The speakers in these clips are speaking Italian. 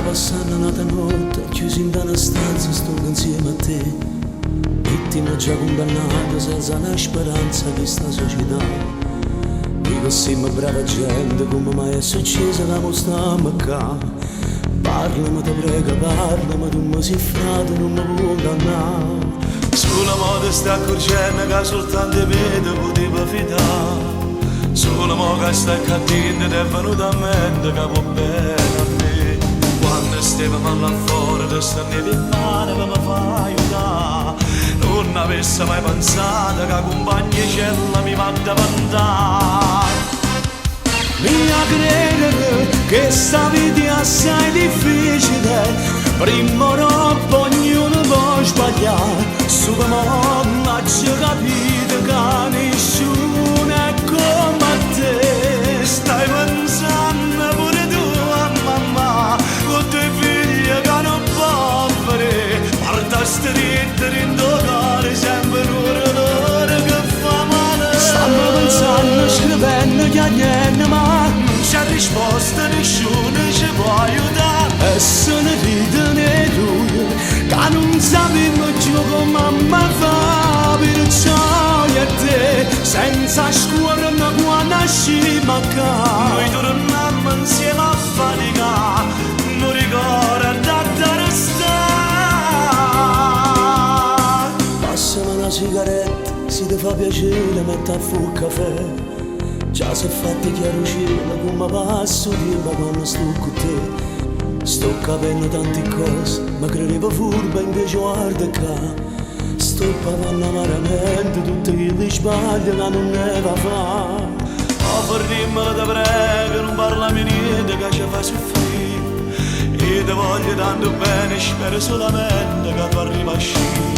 passando un'altra notte, chiusi in una stanza, sto insieme a te. Vittima già condannata, senza una speranza di sta società. Dico siamo brava gente, come mai è successo che non stiamo qua. Parlami, ti prego, parlami, tu mi sei frato, non mi puoi condannare. Sulla moda sta accorgendo che soltanto me ti potevo fidare. Solo mo che stai cadendo ed è venuto a mente che può bene a me. Quando stavamo là fuori ti stendevi in mano per mi far aiutare. Non avessi mai pensato che compagnicella mi va da mandare. Mi a credere che sta vita è assai difficile. Prima o dopo ognuno può sbagliare. Su come ho già capito che nessuno è come te. Stai pensando pure tu a mamma, con i tuoi figli che non poveri. Guarda stretto in tuo cuore, sempre un dolore che fa male. Stanno pensando, scrivendo, chiagliendo, ma non c'è risposta, nessuno ci può aiutare. E se ne ride lui, che non sappiamo più come mamma fa. Perciò io e te, senza scuola, ma quando nasciamo a casa. Noi torniamo insieme a faticare, non ricorda da restare. Passami una sigaretta, se ti fa piacere, metti a fuoco il caffè. Già si è fatto chiaro cielo, come passo tempo quando sto con te. Sto capendo tante cose, ma credevo furba, invece guarda qua. Sto pagando amaramente tutti gli sbagli che non ne va a fare. Oh, fermiamela, ti prego, non parlami niente che ci fa soffrire. Io ti voglio tanto bene, spero solamente che tu arrivi a uscire.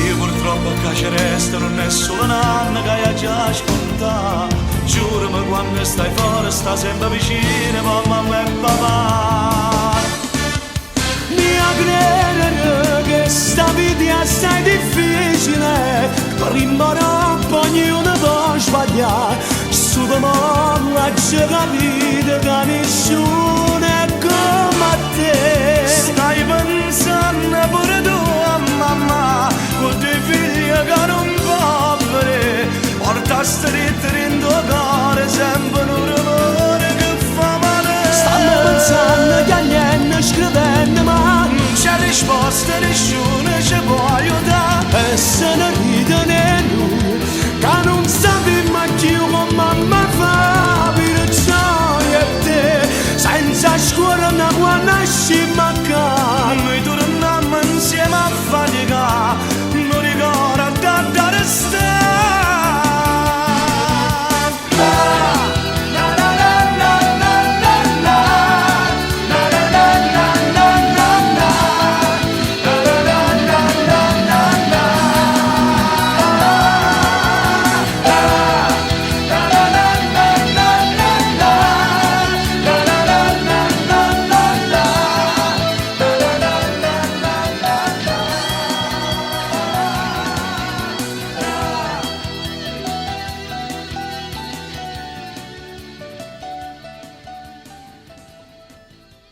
Io purtroppo a casa resto, non è solo un anno che hai già scontato. Giurami quando stai fuori, sta sempre vicino, mamma e papà. Mi a credere che sta vita è assai difficile. Prima o dopo ognuno può sbagliare. Su di me ha già capito che nessuno è come te. Stai pensando pure tu a mamma, con i tuoi figli che non poveri. Porta stretto in tuo cuore, sempre un rumore che fa male. Stanno pensando, chiagliendo, scrivendo, ma non c'è risposta, nessuno ci può aiutare. E se ne ride né lui, che non sappiamo più come mamma fa. Perciò io e te, senza scuola, da quando nasciamo a casa. Noi torniamo insieme a faticare, non ricorda da restare.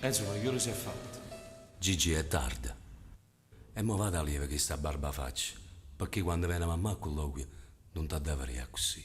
Insomma, che ora si è fatto? Gigi, è tardi. E mo vado a lieve che sta barba faccia, perché quando viene mamma a colloquio non ti deve così.